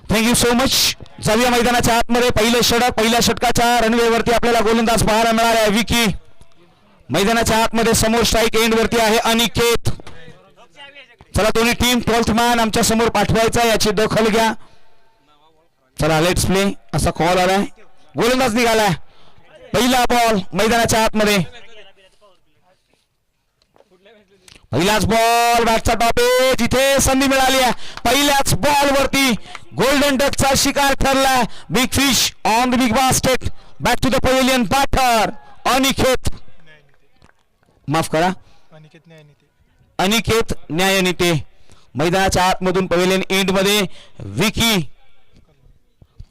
Thank you so much. जाऊया मैदानाच्या आतमध्ये. पहिलं षटक, पहिल्या षटकाच्या रनवेवरती आपल्याला गोलंदाज पाहायला मिळाला आहे विकी. मैदानाच्या आतमध्ये समोर स्ट्राईक एंड वरती आहे अनिकेत. चला दोन्ही टीम 12th मॅन आमच्या समोर पाठवायचा, याची दखल घ्या. चला लेट्स प्ले असा कॉल आलाय. गोलंदाज निघालाय. पहिला बॉल मैदानाच्या आतमध्ये. पहिलाच बॉल बॅटचा टॉप एज. इथे संधी मिळाली आहे. पहिल्याच बॉल वरती गोल्डन डकचा शिकार ठरला. Big fish on the big basket. Back to the pavilion. Batter Aniket, माफ करा अनिकेत न्यायनीते. मैदानाच्या आतमधून पवेलियन एंड मध्ये विकी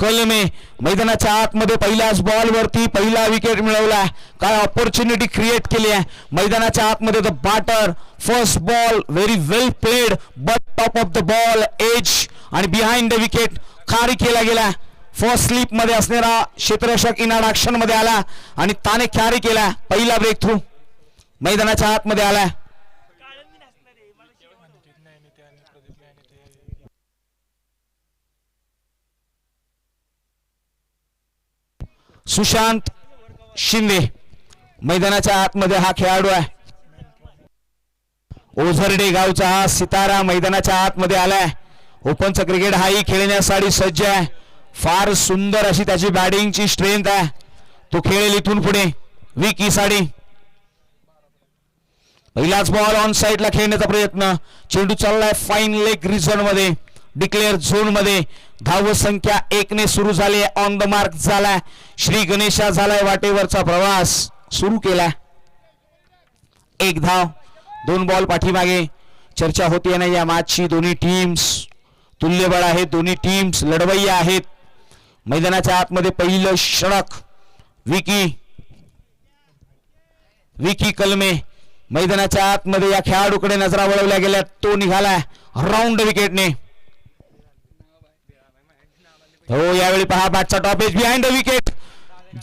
कलमे. मैदानाच्या आतमध्ये पहिल्याच बॉल वरती पहिला विकेट मिळवला. काय ऑपॉर्च्युनिटी क्रिएट केली आहे मैदानाच्या आतमध्ये. The batter first ball very well played but top of the ball edge आणि बिहाइंड द विकेट खाली केला गेला. फर्स्ट स्लिप मध्ये असणारा क्षेत्ररक्षक इन ऍक्शन मध्ये आला आणि त्याने कॅरी केला. पहिला ब्रेक थ्रू मैदानाच्या आतमध्ये आला. सुशांत शिंदे मैदानाच्या आतमध्ये हा खेळाडू आहे. ओझरडे गावचा हा सितारा मैदानाच्या आतमध्ये आलाय. ओपनचं क्रिकेट हाही खेळण्यासाठी सज्ज आहे. फार सुंदर अशी त्याची बॅटिंगची स्ट्रेंथ आहे. तो खेळेल इथून पुढे. विकी साडी. पहिलाच बॉल ऑन साइडला खेळण्याचा प्रयत्न. चेंडू चाललाय फाईन लेग रिझन मध्ये, डिक्लेअर झोन मध्ये. धाव संख्या 1 ने सुरू झाली. ऑन द मार्क झालाय. श्री गणेशा झालाय वाटेवरचा प्रवास सुरू केला. 1 धाव 2 बॉल पाठीमागे. चर्चा होती ना या मॅचची. दोन्ही टीम्स तुल्यबळ आहेत. दोन्ही टीम्स लढवय्या आहेत. मैदानाच्या आतमध्ये पहिलं षटक विकी कलमे. मैदानाच्या आतमध्ये या खेळाडूकडे नजरा वळवल्या गेल्या. तो निघालाय राऊंड विकेटने. हो यावेळी पहा बॅटचा top edge behind the wicket.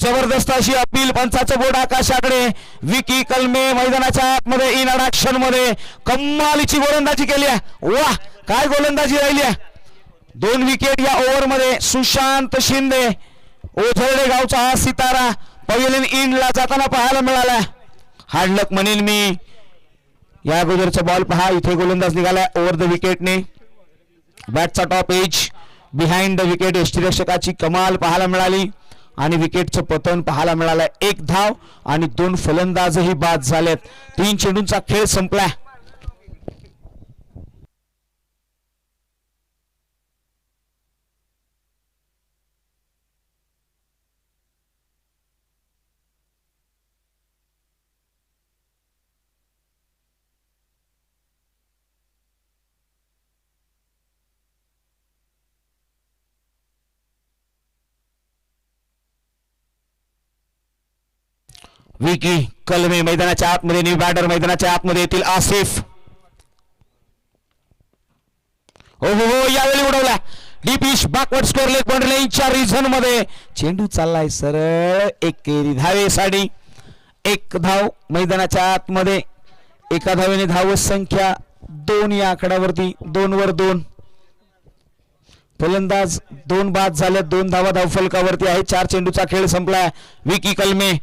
जबरदस्त अशी अपील. पंचाचं बोट आकाशाकडे. विकी कलमे मैदानाच्या आतमध्ये इन ऍक्शन मध्ये कमालीची गोलंदाजी केली आहे. वाह काय गोलंदाजी राहिली आहे. 2 विकेट या ओव्हर मध्ये. सुशांत शिंदे ओझरडे गावचा हा सितारा पवेलियन इंडला जाताना पाहायला मिळाला. हार्ड लक म्हणेन मी. या अगोदरचा बॉल पहा. इथे गोलंदाज निघाला ओव्हर द विकेटने. बॅटचा top edge behind the wicket. यष्टीरक्षकाची कमाल पाहायला मिळाली आणि विकेटचं पतन पाहायला मिळालं. 1 धाव आणि 2 फलंदाजही बाद झालेत. 3 चेंडूंचा खेळ संपला. विकी कलमे मैदानाच्या आतमध्ये. न्यू बॅटर मैदानाच्या आतमध्ये येतील आसिफ. हो हो हो यावेळी उडवला. डीपिश बॅकवर्ड स्कोअर लेग बाउंड्री लाईनच्या रिझन मध्ये. चेंडू चाललाय सरळ. 1 धावेसाठी 1 धाव मैदानाच्या आतमध्ये. 1 धावेने धाव संख्या 2 या आकड्यावरती. 2 वर 2. फलंदाज 2 बाद झाले. 2 धावा धावफलकावरती आहे. 4 चेंडूचा खेळ संपलाय. विकी कलमे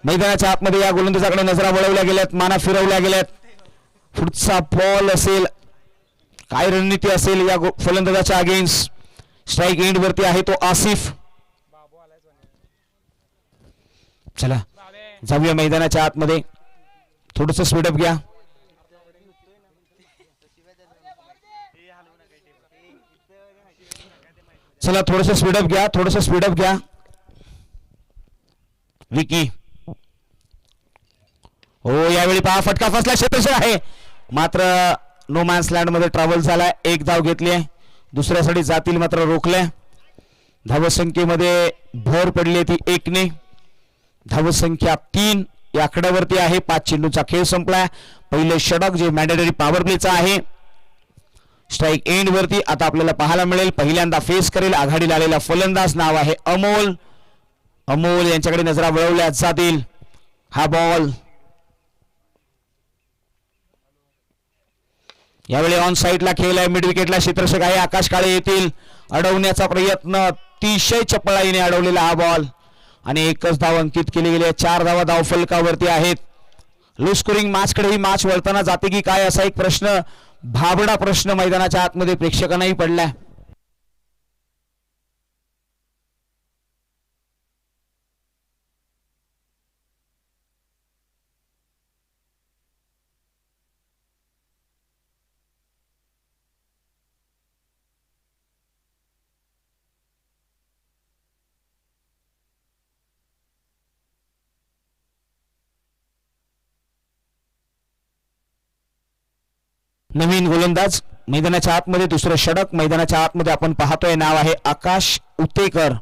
मैदानाच्या आतमध्ये या गोलंदाजाकडे नजरा वळवल्या गेल्यात. माना फिरवल्या गेल्यात. पुढचा बॉल असेल. काय रणनीती असेल या फलंदाजाच्या अगेन्स्ट. स्ट्राईक एंड वरती आहे तो आसिफ. चला जाऊया मैदानाच्या आतमध्ये. थोडस स्पीडअप घ्या. चला थोडस स्पीडअप घ्या. थोडस स्पीडअप घ्या. विकी हो यावेळी पहा फटका फसला. क्षेत्ररक्षक आहे मात्र नो मॅन्स लँड मध्ये ट्रॅव्हल झालाय. 1 धाव घेतली आहे. दुसऱ्यासाठी जातील मात्र रोखल्या. धावसंख्येमध्ये भर पडली ती 1 ने. धावसंख्या 3 या आकड्यावरती आहे. 5 चेंडूचा खेळ संपलाय. पहिले षटक जे मॅन्डेटरी पॉवर प्लेचा आहे. स्ट्राईक एंड वरती आता आपल्याला पाहायला मिळेल. पहिल्यांदा फेस करेल आघाडीला आलेला फलंदाज. नाव आहे अमोल. अमोल यांच्याकडे नजरा वळवल्या जातील. हा बॉल यावेळी ऑन साईडला खेळ आहे. मिड विकेटला क्षेत्ररक्षक आहे आकाश काळे येतील. अडवण्याचा प्रयत्न, अतिशय चपळाईने अडवलेला हा बॉल आणि एकच धाव अंकित केली गेली आहे. 4 धावा धावफलकावरती आहेत. लो स्कोरिंग मॅचकडे ही मॅच वळताना जाते की काय असा एक प्रश्न, भाबडा प्रश्न मैदानाच्या आतमध्ये प्रेक्षकांनाही पडलाय. नवीन गोलंदाज मैदानाच्या आतमध्ये, दुसरं षटक मैदानाच्या आतमध्ये आपण पाहतोय. नाव आहे आकाश उतेकर.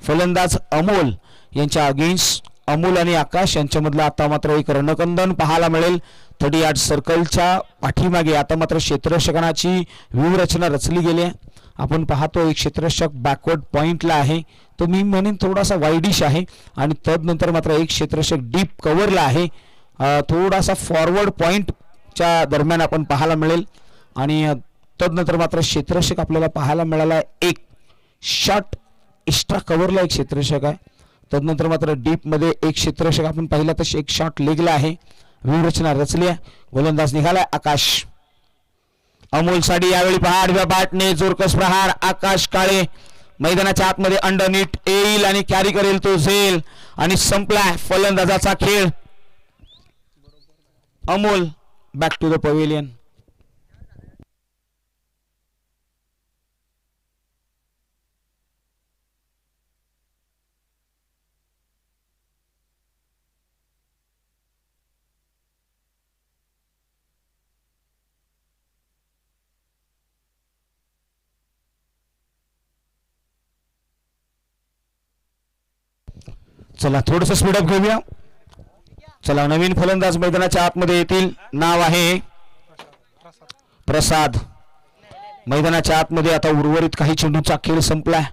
फलंदाज अमोल यांच्या अगेन्स्ट. अमोल आणि आकाश यांच्यामधलं आता मात्र एक रणकंदन पाहायला मिळेल. 38 सर्कलच्या पाठीमागे आता मात्र क्षेत्ररक्षकांची व्यूहरचना रचली गेली आहे. आपण पाहतो एक क्षेत्ररक्षक बॅकवर्ड पॉइंटला आहे, तो मी म्हणेन थोडासा वाईडिश आहे. आणि तदनंतर मात्र एक क्षेत्ररक्षक डीप कव्हरला आहे, थोडासा फॉरवर्ड पॉइंट च्या दरम्यान आपण पाहायला मिळेल. आणि तदनंतर मात्र क्षेत्ररक्षक आपल्याला पाहायला मिळाला एक शॉट एक्स्ट्रा कव्हरला एक क्षेत्ररक्षक आहे. तदनंतर मात्र डीप मध्ये एक क्षेत्ररक्षक आपण पाहिला तसे एक शॉट लेगला आहे. व्यूहरचना रचली आहे. गोलंदाज निघालाय आकाश. अमोल साठी यावेळी पहा आडव्या बॅटने जोरकस प्रहार. आकाश काळे मैदानाच्या आतमध्ये अंडरनीट येईल आणि कॅरी करेल तो झेल आणि संपलाय फलंदाजाचा खेळ. Amol back to the pavilion. चला थोडंसं स्पीडअप घेऊया. चला नवीन फलंदाज मैदानाच्या आतमध्ये येतील. नाव आहे प्रसाद. मैदानाच्या आतमध्ये आता उर्वरित काही चेंडूंचा खेळ संपलाय,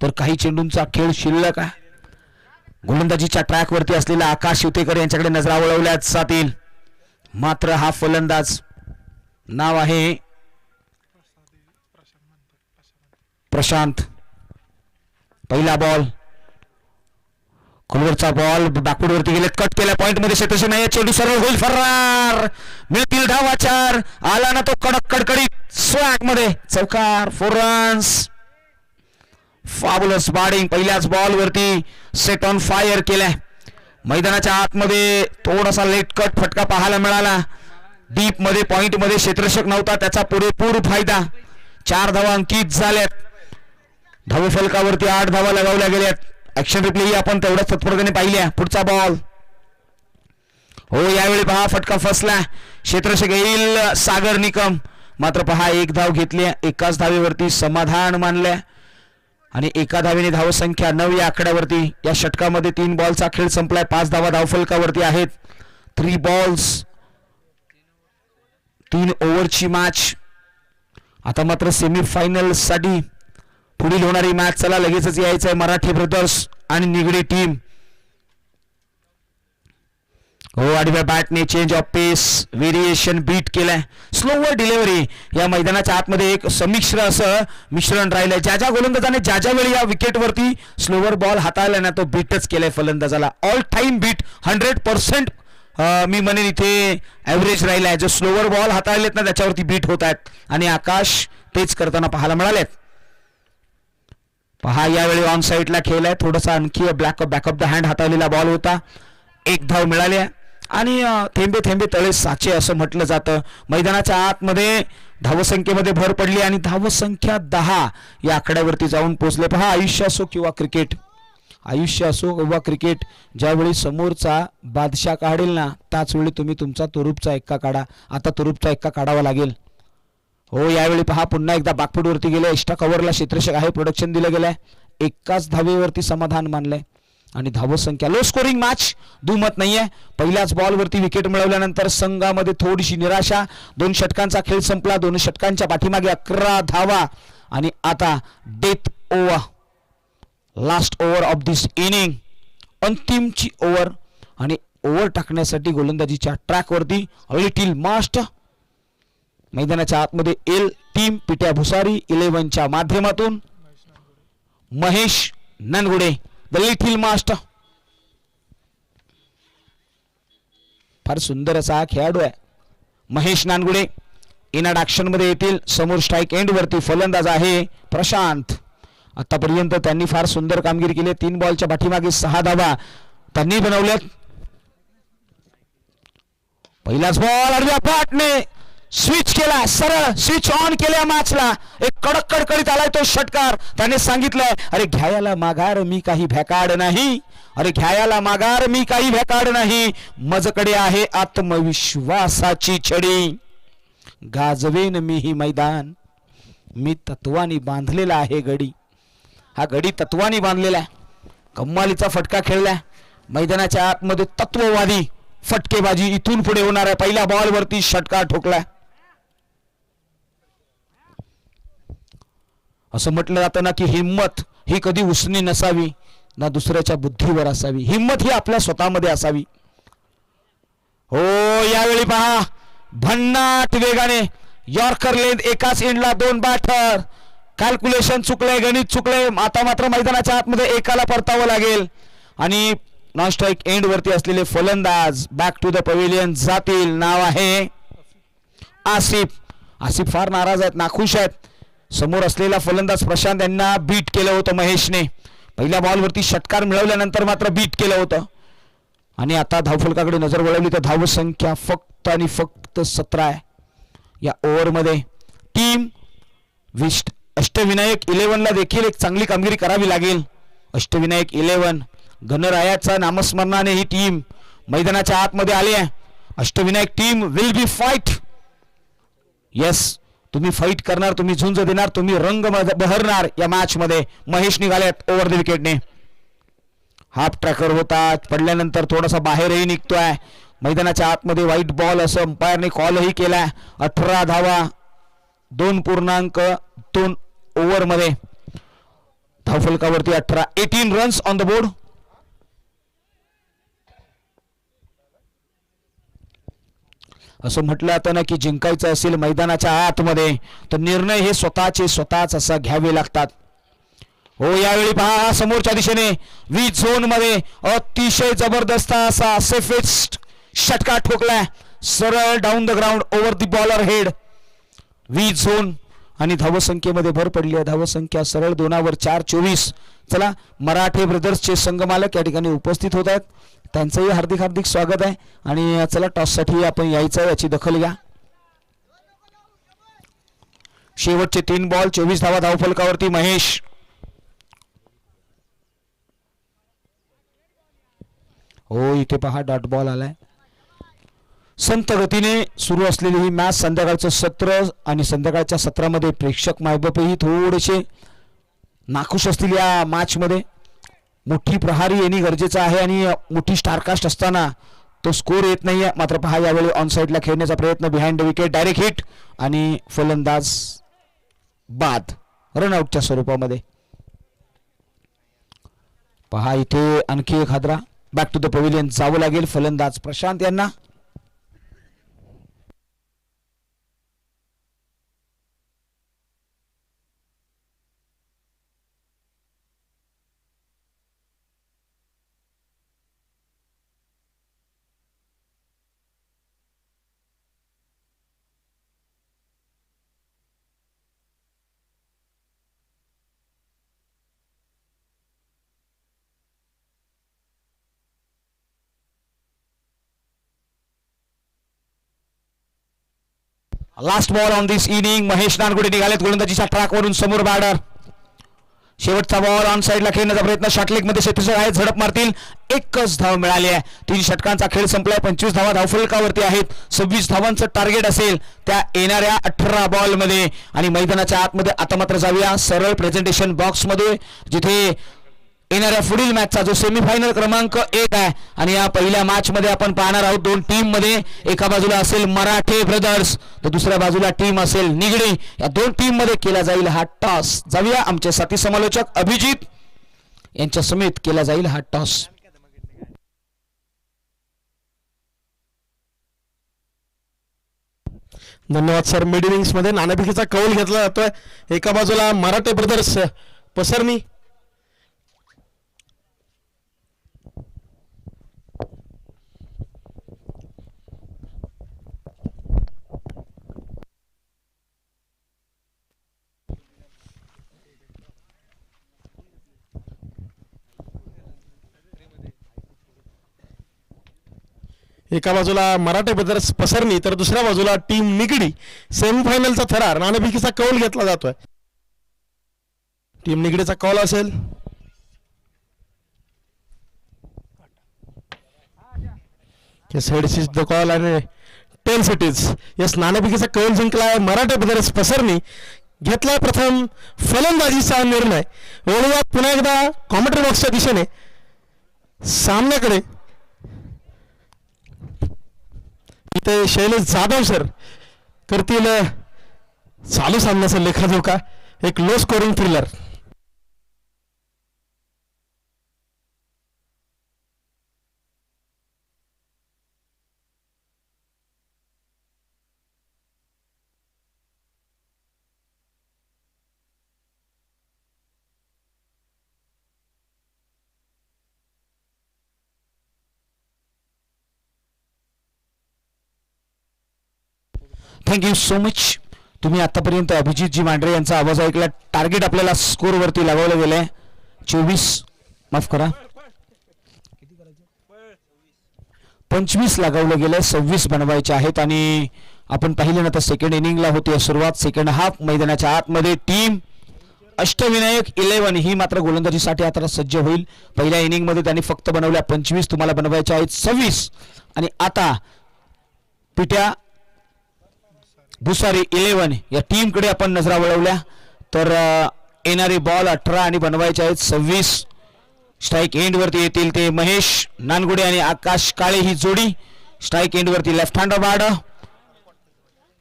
तर काही चेंडूंचा खेळ शिल्लक आहे. गोलंदाजीच्या ट्रॅकवरती असलेला आकाश युतेकर यांच्याकडे नजरा वळवल्या जातील. मात्र हा फलंदाज नाव आहे प्रशांत. पहिला बॉल खोलवरचा बॉल बॅकवर्ड वरती गेले, कट केला. पॉइंट मध्ये क्षेत्ररक्षक नाही, चेंडू सरळ होईल फरार. मिळतील धावा 4. आला ना तो कडक कडकडीत स्वॅग मध्ये चौकार. 4 रन्स. Fabulous batting. पहिल्याच बॉल वरती सेट ऑन फायर केलाय. मैदानाच्या आतमध्ये थोडासा लेट कट फटका पाहायला मिळाला. डीप मध्ये पॉइंट मध्ये क्षेत्ररक्षक नव्हता, त्याचा पुरेपूर फायदा. 4 धावा अंकित झाल्यात. धावफलकावरती 8 धावा लगावल्या गेल्यात. ऍक्शन रिप्ले ही आपण तेवढ्याच तत्परतेने पाहिल्या. पुढचा बॉल हो यावेळी पहा फटका फसला. क्षेत्ररक्षक येईल सागर निकम. मात्र पहा एक धाव घेतली. एकाच धावेवरती समाधान मानले आणि एका धावेने धावसंख्या 9 या आकड्यावरती. या षटकामध्ये 3 बॉलचा खेळ संपलाय. 5 धावा धावफलकावरती आहेत. 3 बॉल्स 3 ओव्हरची मॅच. आता मात्र सेमीफायनल साठी पुढील होणारी मॅच चला लगेचच यायचं आहे. मराठी ब्रदर्स आणि निगडी टीम. हो आडव्या बॅटने change of pace variation beat केलाय. Slower delivery. या मैदानाच्या आतमध्ये एक संमिश्र असं मिश्रण राहिलंय. ज्या ज्या गोलंदाजाने ज्या ज्या वेळी या विकेटवरती स्लोवर बॉल हाताळला ना तो बीटच केलाय फलंदाजाला. ऑल टाइम बीट 100% मी म्हणेन इथे ऍव्हरेज राहिलाय. जो स्लोवर बॉल हाताळलेत ना त्याच्यावरती बीट होत आहेत आणि आकाश तेच करताना पाहायला मिळालेत. पहा यावेळी ऑन साईडला खेळ आहे. थोडासा आणखी बॅकअप द हँड हाताळलेला बॉल होता. 1 धाव मिळाली आणि थेंबे थेंबे तळे साचे असं म्हटलं जातं. मैदानाच्या आतमध्ये धावसंख्येमध्ये भर पडली आणि धावसंख्या 10 या आकड्यावरती जाऊन पोहोचले. पहा आयुष्य असो किंवा क्रिकेट, आयुष्य असो किंवा क्रिकेट, ज्यावेळी समोरचा बादशाह काढेल ना त्याच वेळी तुम्ही तुमचा तुरुपचा एक्का काढा. आता तुरुपचा एक्का काढावा लागेल. हो यावेळी पहा पुन्हा एकदा बॅकफूटवरती गेले. एक्स्ट्रा कव्हरला क्षेत्ररक्षक आहे. प्रोडक्शन दिलं गेलंय. एकाच धावेवरती समाधान मानलंय आणि धावसंख्या लो स्कोरिंग मॅच दुमत नाहीये. पहिल्याच बॉलवरती विकेट मिळवल्यानंतर संघामध्ये थोडीशी निराशा. 2 षटकांचा खेळ संपला. 2 षटकांच्या पाठीमागे 11 धावा आणि आता death over, last over of this inning, अंतिमची ओव्हर. आणि ओव्हर टाकण्यासाठी गोलंदाजीच्या ट्रॅकवरती लिटिल मास्ट मैदानाच्या आतमध्ये एल टीम पिट्या भुसारी 11च्या माध्यमातून Mahesh Nangude the little master. फार सुंदर असा हा खेळाडू आहे महेश नानगुडे. इनाड ऍक्शन मध्ये येतील. समोर स्ट्राईक एंड वरती फलंदाज आहे प्रशांत. आतापर्यंत त्यांनी फार सुंदर कामगिरी केली. 3 बॉलच्या पाठीमागे 6 धावा त्यांनी बनवल्यात. पहिलाच बॉल आडव्या पाठने स्विच केला, सरळ स्विच ऑन केल्या मॅचला. एक कडक कडकडीत आलाय तो षटकार. त्याने सांगितलंय अरे घ्यायला माघार मी काही भ्याकाड नाही, अरे घ्यायला माघार मी काही भ्याकाड नाही. मजकडे आहे आत्मविश्वासाची छडी, गाजवेन मी ही मैदान, मी तत्वानी बांधलेला आहे गडी. हा गडी तत्वानी बांधलेला आहे. कम्मालीचा फटका खेळलाय मैदानाच्या आतमध्ये. तत्ववादी फटकेबाजी इथून पुढे होणार आहे. पहिल्या बॉल वरती षटकार ठोकलाय. असं म्हटलं जातं ना की हिम्मत ही कधी उसणी नसावी ना दुसऱ्याच्या बुद्धीवर असावी. हिम्मत ही आपल्या स्वतःमध्ये असावी. हो यावेळी पहा भन्नाट वेगाने यॉर्कर लेंथ एकाच एंडला 2 बॅटर. कॅल्क्युलेशन चुकलंय, गणित चुकलंय. आता मात्र मैदानाच्या आतमध्ये एकाला परतावं लागेल आणि नॉन स्ट्राईक एंड वरती असलेले फलंदाज बॅक टू द पवेलियन जातील. नाव आहे आसिफ. आसिफ फार नाराज आहेत, नाखुश आहेत. समोर असलेला फलंदाज प्रशांत यांना बीट केलं होतं महेशने. पहिल्या बॉलवरती षटकार मिळवल्यानंतर मात्र बीट केलं होतं. आणि आता धावफलकाकडे नजर वळवली तर धावसंख्या फक्त आणि फक्त 17 आहे. या ओव्हरमध्ये टीम अष्टविनायक 11ला देखील एक चांगली कामगिरी करावी लागेल. अष्टविनायक 11 गणरायाचा नामस्मरणाने ही टीम मैदानाच्या आतमध्ये आली आहे. Ashtavinayak team will be fight. Yes, तुम्ही फाईट करणार, तुम्ही झुंज देणार, तुम्ही रंग बहरणार या मॅच मध्ये. महेश निघालेत ओव्हर द विकेटने. हाफ ट्रॅकर होतात, पडल्यानंतर थोडासा बाहेरही निघतोय. मैदानाच्या आतमध्ये व्हाईट बॉल असं अंपायरने कॉलही केलाय. 18 धावा 2.2 ओव्हर मध्ये. धावफलकावरती 18 रन्स ऑन द बोर्ड. असं म्हटलं जातं ना की जिंकायचं असेल मैदानाच्या आतमध्ये तर निर्णय हे स्वतःच असा घ्यावे लागतात. हो यावेळी पहा समोरच्या दिशेने वी झोन मध्ये अतिशय जबरदस्त असा सेफेस्ट षटकार ठोकलाय. सरळ down the ground over the bowler head. V zone आणि धावसंख्येमध्ये भर पडली आहे. धावसंख्या सरळ 2वर 4 24. चला मराठे ब्रदर्सचे संघमालक या ठिकाणी उपस्थित होत आहेत. त्यांचंही हार्दिक हार्दिक स्वागत आहे. आणि चला टॉससाठी आपण यायचं, याची दखल घ्या. शेवटचे 3 बॉल 24 धावा धावफलकावरती. महेश हो इथे पहा डॉट बॉल आलाय. संत गतीने सुरू असलेली ही मॅच, संध्याकाळचं सत्र आणि संध्याकाळच्या सत्रामध्ये प्रेक्षक मायबापही थोडेसे नाखुश असतील या मॅच मध्ये. मोठी प्रहारी येणे गरजेचं आहे आणि मोठी स्टारकास्ट असताना तो स्कोर येत नाहीये. मात्र पहा यावेळी ऑन साइडला खेळण्याचा प्रयत्न, behind the wicket direct hit आणि फलंदाज बाद रनआउटच्या स्वरूपामध्ये. पहा इथे आणखी एक हादरा. बॅक टू द पवेलियन जावं लागेल फलंदाज प्रशांत यांना. Last ball on this inning. Mahesh Nangude निघालेत गोलंदाजीच्या ट्रॅकवरून. समोर बॅटर. शेवटचा बॉल ऑन साइडला खेळण्याचा प्रयत्न. शॉर्टलेग मध्ये क्षेत्ररक्षक आहे, झडप मारतील. एकच धाव मिळाली आहे. 3 षटकांचा खेळ संपलाय. 25 धावा धावफलकावरती आहेत. 26 धावांचं टार्गेट असेल त्या येणाऱ्या 18 बॉल मध्ये. आणि मैदानाच्या आतमध्ये आता मात्र जाऊया सरळ प्रेझेंटेशन बॉक्स मध्ये, जिथे येणाऱ्या पुढील मॅचचा जो सेमीफायनल क्रमांक 1 आहे. आणि या पहिल्या मॅच मध्ये आपण पाहणार आहोत 2 टीम मध्ये. एका बाजूला असेल मराठे ब्रदर्स तर दुसऱ्या बाजूला टीम असेल निगडी. या 2 टीम मध्ये केला जाईल हा टॉस. जाऊया आमचे साथी समालोचक अभिजित यांच्या समेत केला जाईल हा टॉस. धन्यवाद सर. मिड इनिंग्स मध्ये नाणेफेकीचा कौल घेतला जातोय. एका बाजूला मराठे ब्रदर्स पसरणी, एका बाजूला मराठे ब्रदर्स पसरणी तर दुसऱ्या बाजूला टीम निगडी. सेमीफायनलचा थरार नाणेफेकीचा कौल घेतला जातोय. टीम निगडीचा कौल असेल. दिस इज द कॉल आणि 10 सिटीज. यस, नाणेफेकीचा कौल जिंकलाय मराठे ब्रदर्स पसरणी. घेतलाय प्रथम फलंदाजीचा निर्णय. वळूया पुन्हा एकदा कॉमेंट्री बॉक्सच्या दिशेने सामन्याकडे. इथे शैलेश जाधव सर करतील चालू सामन्याचा लेखाजोखा. एक low scoring thriller. Thank you so much. तुम्ही आतापर्यंत अभिजितजी मांढरे यांचा आवाज ऐकला. टार्गेट आपल्याला स्कोर वरती लावलं गेलंय 24, माफ करा 25 लगावलं गेलंय. 26 बनवायचे आहेत. आणि आपण पाहिलं ना तर सेकंड इनिंगला होती सुरुवात. सेकंड हाफ मैदानाच्या आतमध्ये टीम अष्टविनायक 11 ही मात्र गोलंदाजीसाठी आता सज्ज होईल. पहिल्या इनिंग मध्ये त्यांनी फक्त बनवल्या 25, तुम्हाला बनवायच्या आहेत 26. आणि आता पिट्या भुसारी 11 या टीमकडे आपण नजरा वळवल्या तर येणारे बॉल 18 आणि बनवायचे आहेत 26. स्ट्राईक एंड वरती येतील ते महेश नानगुडे आणि आकाश काळे ही जोडी. स्ट्राईक एंड वरती left hand bad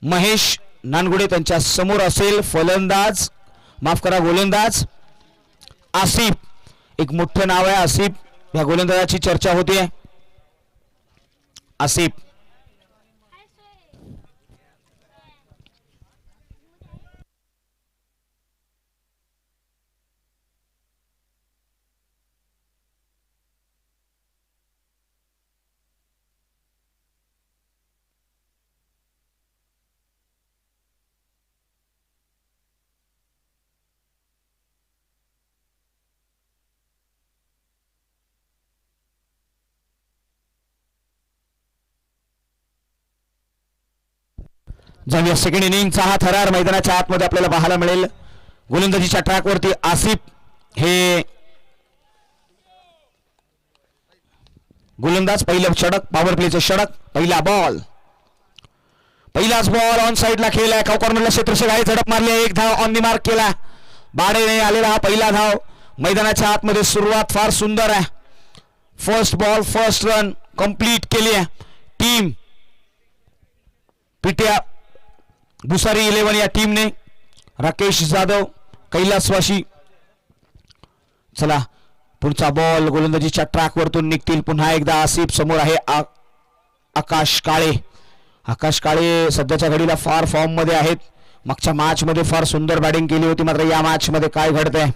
Mahesh Nangude. त्यांच्या समोर असेल फलंदाज, माफ करा गोलंदाज आसिफ. एक मोठं नाव आहे आसिफ. या गोलंदाजाची चर्चा होते. आसिफ जाऊया सेकंड इनिंगचा हा थरार मैदानाच्या आतमध्ये आपल्याला पाहायला मिळेल. गोलंदाजीच्या ट्रॅकवरती आसिफ हे गोलंदाज. पहिलं षटक, पॉवर प्लेचं षटक. पहिला बॉल, पहिलाच बॉल ऑन साईडला खेळलाय. खाऊ कॉर्नरला क्षेत्रक्षक आहे. झडप मारली, एक धाव ऑन दी मार्क केला. बाडेने आलेला हा पहिला धाव मैदानाच्या आतमध्ये. सुरुवात फार सुंदर आहे. First ball first run complete केली आहे टीम पिट्या भुसारी 11 या टीमने. राकेश जाधव, कैलासवाशी. चला पुढचा बॉल गोलंदाजीच्या ट्रॅक वरतून निघतील पुन्हा एकदा आसिफ. समोर आहे आकाश काळे. आकाश काळे सध्याच्या घडीला फार फॉर्म मध्ये आहेत. मागच्या मॅच मध्ये फार सुंदर बॅटिंग केली होती. मात्र या मॅच मध्ये काय घडतंय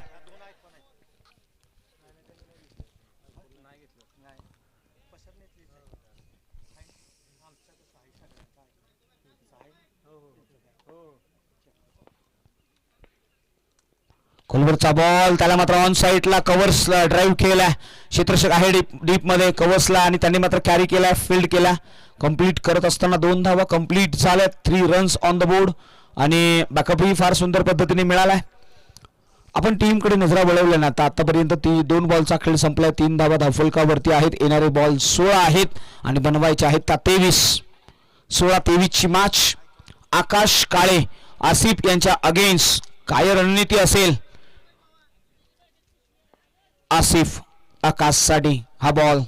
कोलवरचा बॉल, त्याला मात्र ऑन साईडला कव्हर्सला ड्राईव्ह केला. क्षेत्ररक्षक आहे डीप मध्ये कव्हर्सला आणि त्यांनी मात्र कॅरी केला, फील्ड केला. कंप्लीट करत असताना 2 धावा कंप्लीट झाल्या. 3 रन्स ऑन द बोर्ड आणि बॅकअपही फार सुंदर पद्धतीने मिळालाय. आपण टीमकडे नजरा वळवल्या ना तर आतापर्यंत 2 बॉलचा खेळ संपलाय. 3 धावा धावफलकावरती आहेत. येणारे बॉल 16 आहेत आणि बनवायचे आहेत का 23. 16-23 ची मॅच. आकाश काळे आसिफ यांच्या अगेन्स्ट काय रणनीती असेल. आसिफ आकाशसाठी हा बॉल.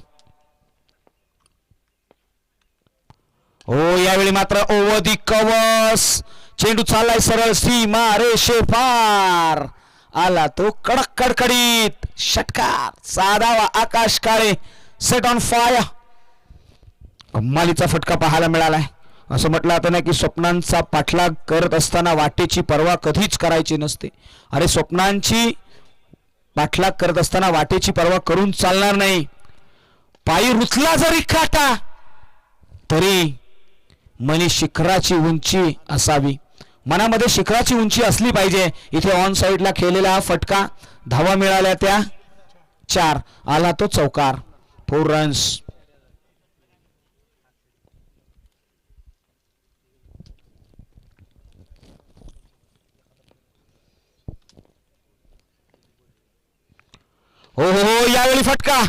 हो यावेळी मात्र ओव्हर दी कव्हर्स. चेंडू चाललाय सरळ सीमा रेषे पार. आला तो कडक कडकडीत षटकार. साधावा Akash Kale. Set on fire. कमालीचा फटका पाहायला मिळालाय. असं म्हटलं आता ना की स्वप्नांचा पाठलाग करत असताना वाटेची पर्वा कधीच करायची नसते. अरे स्वप्नांची पाठलाग करत असताना वाटेची पर्वा करून चालणार नाही. पायी रुतला जरी काटा तरी मनी शिखराची उंची असावी, मनामध्ये शिखराची उंची असली पाहिजे. इथे ऑन साइडला खेळलेला हा फटका, धावा मिळाल्या त्या 4, आला तो चौकार, 4 रन्स. हो हो हो, यावेळी फटका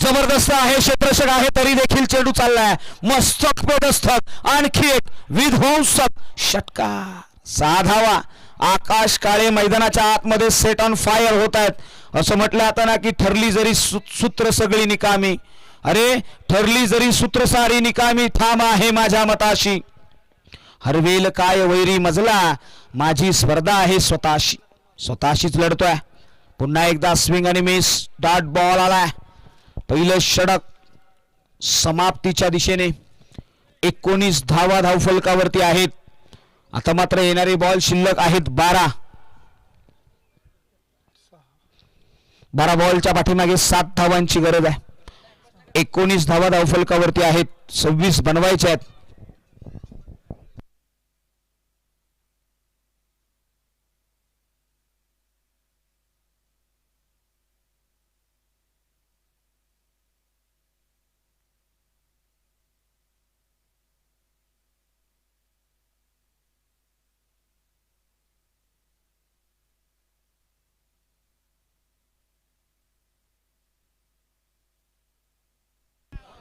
जबरदस्त आहे, क्षेत्ररक्षक आहे तरी देखील चेंडू चाललाय. मस्तक पदस्थक, आणखी एक विध्वंसक षटकार. 6 धावा. आकाश काळे मैदानाच्या आतमध्ये सेट ऑन फायर होत आहेत. असं म्हटलं आता ना की ठरली जरी सूत्र सगळी निकामी. अरे ठरली जरी सूत्र सारी निकामी, ठाम आहे माझ्या मताशी. हरवेल काय वैरी मजला, माझी स्पर्धा आहे स्वतःशी. स्वतःशीच लढतोय. पुन्हा एकदा स्विंग आणि मिस, डॉट बॉल आलाय. पहिलं षटक समाप्तीच्या दिशेने. 19 धावा धावफलकावरती आहेत. आता मात्र येणारे बॉल शिल्लक आहेत 12. 12 बॉलच्या पाठीमागे 7 धावांची गरज आहे. 19 धावा धावफलकावरती आहेत, 26 बनवायच्या आहेत.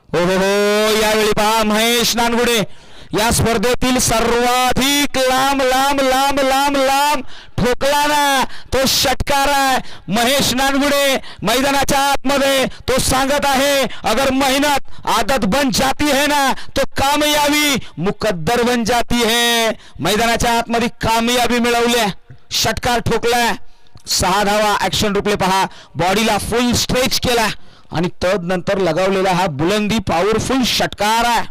हो हो हो, यावेळी पहा महेश नानगुडे या स्पर्धेतील सर्वाधिक लांब लांब लांब लांब लांब ठोकला ना तो षटकार आहे. महेश नानगुडे मैदानाच्या आतमध्ये तो सांगत आहे, अगर मेहनत आदत बन जाती है ना तो कामयाबी मुकद्दर बन जाती है. मैदानाच्या आतमध्ये कामयाबी मिळवल्या, षटकार ठोकलाय. 6 धावा. ऍक्शन रिप्ले पहा. बॉडीला फुल स्ट्रेच केला आणि तदनंतर लगावलेला हा बुलंदी पॉवरफुल षटकार आहे.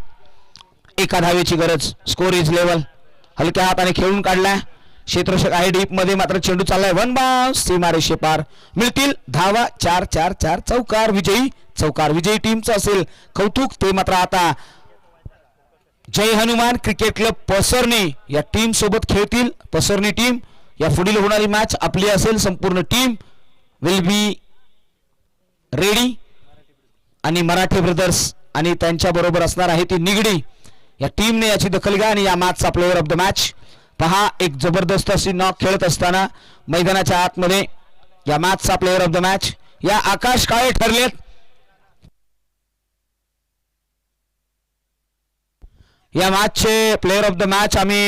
1 धावेची गरज. Score is level. हलक्या हाताने खेळून काढलाय. क्षेत्ररक्षक आहे डीप मध्ये, मात्र चेंडू चाललाय वन बाउंस, सीमारेषे पार. मिळतील धावा 4 4 4. चौकार विजयी, चौकार विजयी टीमचं असेल कौतुक. ते मात्र आता जय हनुमान क्रिकेट क्लब पसरणी या टीम सोबत खेळतील. पसरणी टीम या पुढील होणारी मॅच आपली असेल. संपूर्ण टीम विल बी रेडी. आणि मराठे ब्रदर्स आणि त्यांच्या बरोबर असणार आहे ती निगडी. या टीमने याची दखल घ्या आणि या मॅचचा प्लेअर ऑफ द मॅच पहा. एक जबरदस्त अशी नॉक खेळत असताना मैदानाच्या आतमध्ये या मॅचचा प्लेअर ऑफ द मॅच या आकाश काळे ठरलेत. या मॅचचे प्लेअर ऑफ द मॅच आम्ही